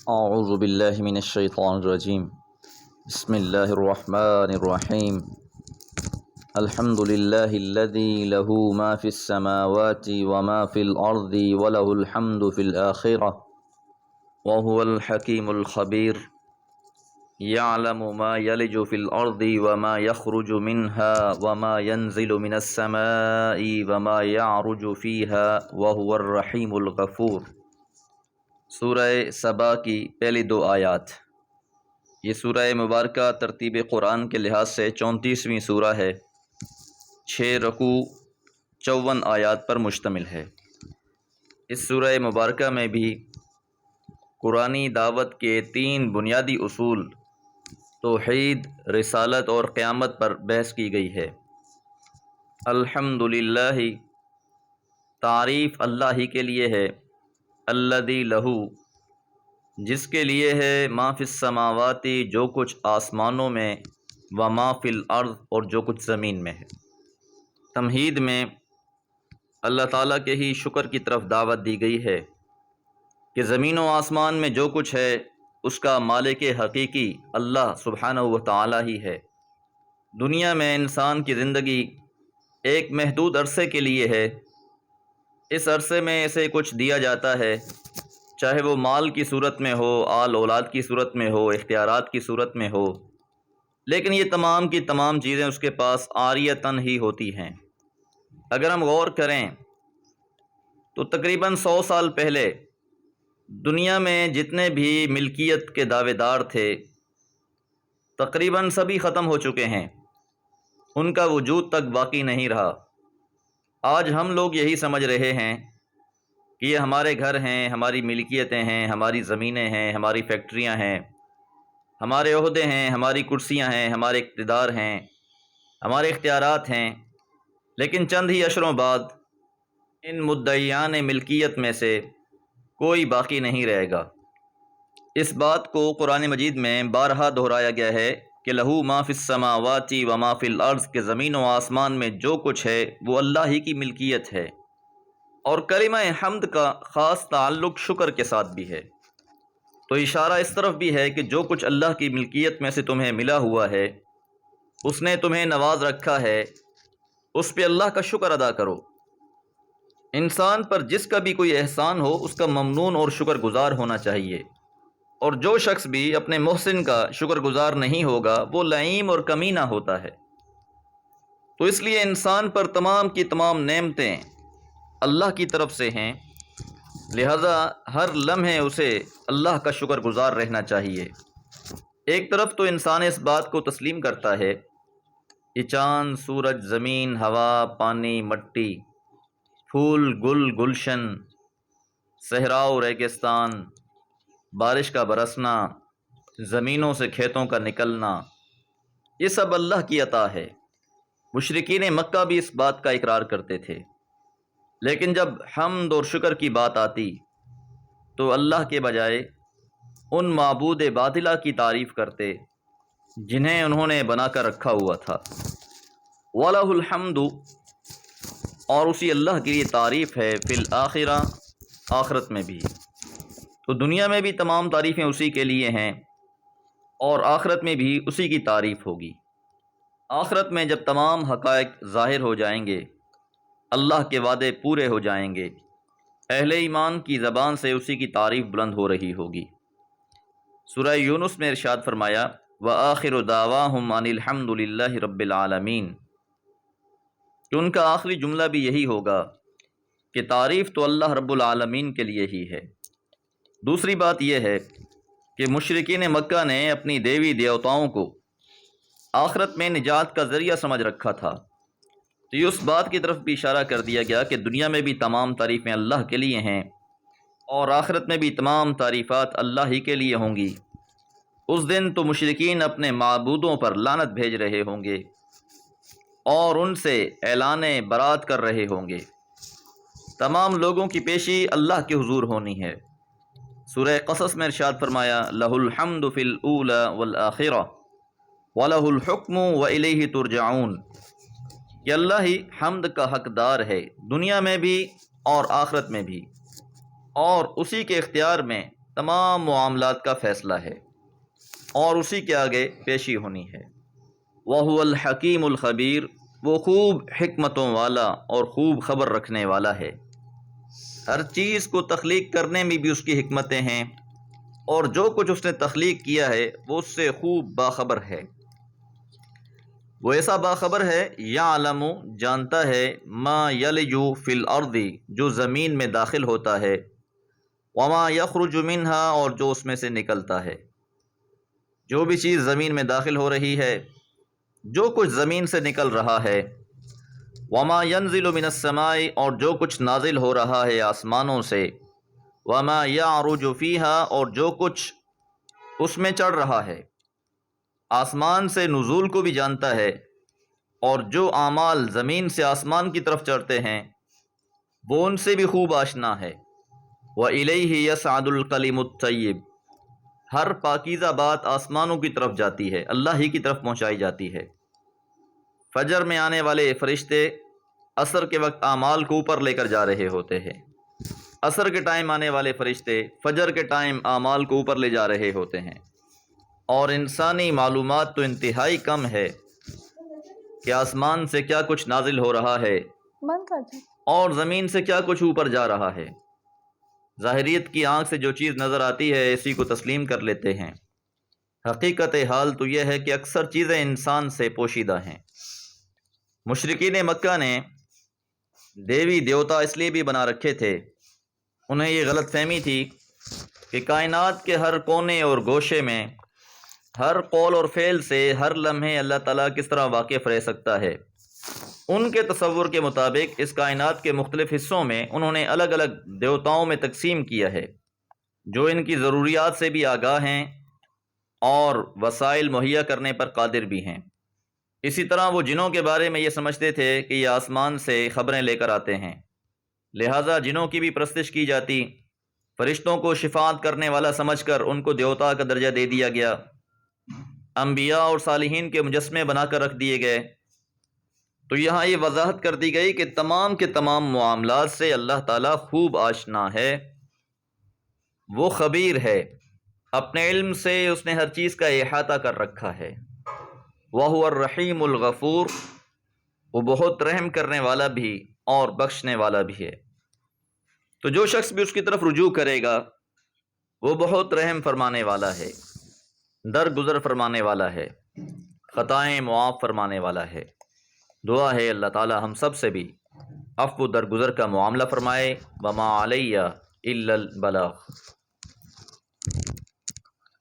اعوذ باللہ من الشیطان الرجیم بسم اللہ الرحمن الرحیم الحمد للہ الذی له ما فی السماوات وما فی الارض وله الحمد فی الآخرة وهو الحکیم الخبیر یعلم ما یلج فی الارض وما یخرج منها وما ینزل من السماء وما یعرج فیها وهو الرحیم الغفور۔ سورہ سبا کی پہلی دو آیات۔ یہ سورہ مبارکہ ترتیب قرآن کے لحاظ سے 34ویں سورہ ہے۔ 6 رکوع 54 آیات پر مشتمل ہے۔ اس سورہ مبارکہ میں بھی قرآنی دعوت کے 3 بنیادی اصول توحید، رسالت اور قیامت پر بحث کی گئی ہے۔ الحمدللہ، تعریف اللہ ہی کے لیے ہے، الذی لہو، جس کے لیے ہے، ما فی السماوات، جو کچھ آسمانوں میں، وما فی الارض، اور جو کچھ زمین میں ہے۔ تمہید میں اللہ تعالیٰ کے ہی شکر کی طرف دعوت دی گئی ہے کہ زمین و آسمان میں جو کچھ ہے اس کا مالک حقیقی اللہ سبحانہ و تعالیٰ ہی ہے۔ دنیا میں انسان کی زندگی ایک محدود عرصے کے لیے ہے۔ اس عرصے میں اسے کچھ دیا جاتا ہے، چاہے وہ مال کی صورت میں ہو، آل اولاد کی صورت میں ہو، اختیارات کی صورت میں ہو، لیکن یہ تمام کی تمام چیزیں اس کے پاس عاریتاً ہی ہوتی ہیں۔ اگر ہم غور کریں تو تقریباً 100 سال پہلے دنیا میں جتنے بھی ملکیت کے دعوے دار تھے تقریباً سبھی ختم ہو چکے ہیں، ان کا وجود تک باقی نہیں رہا۔ آج ہم لوگ یہی سمجھ رہے ہیں کہ یہ ہمارے گھر ہیں، ہماری ملکیتیں ہیں، ہماری زمینیں ہیں، ہماری فیکٹریاں ہیں، ہمارے عہدے ہیں، ہماری کرسیاں ہیں، ہمارے اقتدار ہیں، ہمارے اختیارات ہیں، لیکن چند ہی اشروں بعد ان مدعیان ملکیت میں سے کوئی باقی نہیں رہے گا۔ اس بات کو قرآن مجید میں بارہا دہرایا گیا ہے کہ لہو ما فی السماوات و ما فی الارض، کہ زمین و آسمان میں جو کچھ ہے وہ اللہ ہی کی ملکیت ہے۔ اور کلمہ حمد کا خاص تعلق شکر کے ساتھ بھی ہے، تو اشارہ اس طرف بھی ہے کہ جو کچھ اللہ کی ملکیت میں سے تمہیں ملا ہوا ہے، اس نے تمہیں نواز رکھا ہے، اس پہ اللہ کا شکر ادا کرو۔ انسان پر جس کا بھی کوئی احسان ہو اس کا ممنون اور شکر گزار ہونا چاہیے، اور جو شخص بھی اپنے محسن کا شکر گزار نہیں ہوگا وہ لعیم اور کمینہ ہوتا ہے۔ تو اس لیے انسان پر تمام کی تمام نعمتیں اللہ کی طرف سے ہیں، لہذا ہر لمحے اسے اللہ کا شکر گزار رہنا چاہیے۔ ایک طرف تو انسان اس بات کو تسلیم کرتا ہے کہ چاند، سورج، زمین، ہوا، پانی، مٹی، پھول، گل، گلشن، صحرا و ریگستان، بارش کا برسنا، زمینوں سے کھیتوں کا نکلنا، یہ سب اللہ کی عطا ہے۔ مشرکین مکہ بھی اس بات کا اقرار کرتے تھے، لیکن جب حمد اور شکر کی بات آتی تو اللہ کے بجائے ان معبود باطلہ کی تعریف کرتے جنہیں انہوں نے بنا کر رکھا ہوا تھا۔ وَلَهُ الْحَمْدُ، اور اسی اللہ کے لیے تعریف ہے، فی الآخرہ، آخرت میں بھی۔ تو دنیا میں بھی تمام تعریفیں اسی کے لیے ہیں، اور آخرت میں بھی اسی کی تعریف ہوگی۔ آخرت میں جب تمام حقائق ظاہر ہو جائیں گے، اللہ کے وعدے پورے ہو جائیں گے، اہل ایمان کی زبان سے اسی کی تعریف بلند ہو رہی ہوگی۔ سورہ یونس میں ارشاد فرمایا، وَآخِرُ دَعْوَاهُمْ أَنِ الْحَمْدُ لِلَّهِ رَبِّ الْعَالَمِينَ، کہ ان کا آخری جملہ بھی یہی ہوگا کہ تعریف تو اللہ رب العالمین کے لیے ہی ہے۔ دوسری بات یہ ہے کہ مشرکین مکہ نے اپنی دیوی دیوتاؤں کو آخرت میں نجات کا ذریعہ سمجھ رکھا تھا، تو یہ اس بات کی طرف بھی اشارہ کر دیا گیا کہ دنیا میں بھی تمام تعریفیں اللہ کے لیے ہیں، اور آخرت میں بھی تمام تعریفات اللہ ہی کے لیے ہوں گی۔ اس دن تو مشرکین اپنے معبودوں پر لعنت بھیج رہے ہوں گے اور ان سے اعلان برات کر رہے ہوں گے۔ تمام لوگوں کی پیشی اللہ کے حضور ہونی ہے۔ سورہ قصص میں ارشاد فرمایا، لہ الحمد فی الاولی والآخرہ وَلَهُ الْحُكْمُ وَإِلَيْهِ تُرْجَعُونَ، کہ اللہ ہی حمد کا حقدار ہے دنیا میں بھی اور آخرت میں بھی، اور اسی کے اختیار میں تمام معاملات کا فیصلہ ہے اور اسی کے آگے پیشی ہونی ہے۔ وَهُوَ الْحَكِيمُ الْخَبِيرُ، وہ خوب حکمتوں والا اور خوب خبر رکھنے والا ہے۔ ہر چیز کو تخلیق کرنے میں بھی اس کی حکمتیں ہیں، اور جو کچھ اس نے تخلیق کیا ہے وہ اس سے خوب باخبر ہے۔ وہ ایسا باخبر ہے، یعلم، جانتا ہے، ما یلج فی الارض، جو زمین میں داخل ہوتا ہے، وما یخرج منہا، اور جو اس میں سے نکلتا ہے۔ جو بھی چیز زمین میں داخل ہو رہی ہے، جو کچھ زمین سے نکل رہا ہے، وما ینزل من السماء، اور جو کچھ نازل ہو رہا ہے آسمانوں سے، وما یعرج فیہا، اور جو کچھ اس میں چڑھ رہا ہے۔ آسمان سے نزول کو بھی جانتا ہے، اور جو اعمال زمین سے آسمان کی طرف چڑھتے ہیں وہ ان سے بھی خوب آشنا ہے۔ وَإِلَيْهِ يَصْعَدُ الْكَلِمُ الطَّيِّبُ، ہر پاکیزہ بات آسمانوں کی طرف جاتی ہے، اللہ ہی کی طرف پہنچائی جاتی ہے۔ فجر میں آنے والے فرشتے عصر کے وقت اعمال کو اوپر لے کر جا رہے ہوتے ہیں، عصر کے ٹائم آنے والے فرشتے فجر کے ٹائم اعمال کو اوپر لے جا رہے ہوتے ہیں۔ اور انسانی معلومات تو انتہائی کم ہے کہ آسمان سے کیا کچھ نازل ہو رہا ہے اور زمین سے کیا کچھ اوپر جا رہا ہے۔ ظاہریت کی آنکھ سے جو چیز نظر آتی ہے اسی کو تسلیم کر لیتے ہیں، حقیقت حال تو یہ ہے کہ اکثر چیزیں انسان سے پوشیدہ ہیں۔ مشرکین مکہ نے دیوی دیوتا اس لیے بھی بنا رکھے تھے، انہیں یہ غلط فہمی تھی کہ کائنات کے ہر کونے اور گوشے میں، ہر قول اور فعل سے ہر لمحے اللہ تعالیٰ کس طرح واقف رہ سکتا ہے۔ ان کے تصور کے مطابق اس کائنات کے مختلف حصوں میں انہوں نے الگ الگ دیوتاؤں میں تقسیم کیا ہے، جو ان کی ضروریات سے بھی آگاہ ہیں اور وسائل مہیا کرنے پر قادر بھی ہیں۔ اسی طرح وہ جنوں کے بارے میں یہ سمجھتے تھے کہ یہ آسمان سے خبریں لے کر آتے ہیں، لہٰذا جنوں کی بھی پرستش کی جاتی۔ فرشتوں کو شفاعت کرنے والا سمجھ کر ان کو دیوتا کا درجہ دے دیا گیا، انبیاء اور صالحین کے مجسمے بنا کر رکھ دیے گئے۔ تو یہاں یہ وضاحت کر دی گئی کہ تمام کے تمام معاملات سے اللہ تعالیٰ خوب آشنا ہے، وہ خبیر ہے، اپنے علم سے اس نے ہر چیز کا احاطہ کر رکھا ہے۔ وَهُوَ الرَّحِيمُ الْغَفُورُ، وہ بہت رحم کرنے والا بھی اور بخشنے والا بھی ہے۔ تو جو شخص بھی اس کی طرف رجوع کرے گا وہ بہت رحم فرمانے والا ہے، درگزر فرمانے والا ہے، خطائیں معاف فرمانے والا ہے۔ دعا ہے اللہ تعالی ہم سب سے بھی عفو درگزر کا معاملہ فرمائے۔ وما علیہ الا البلاغ۔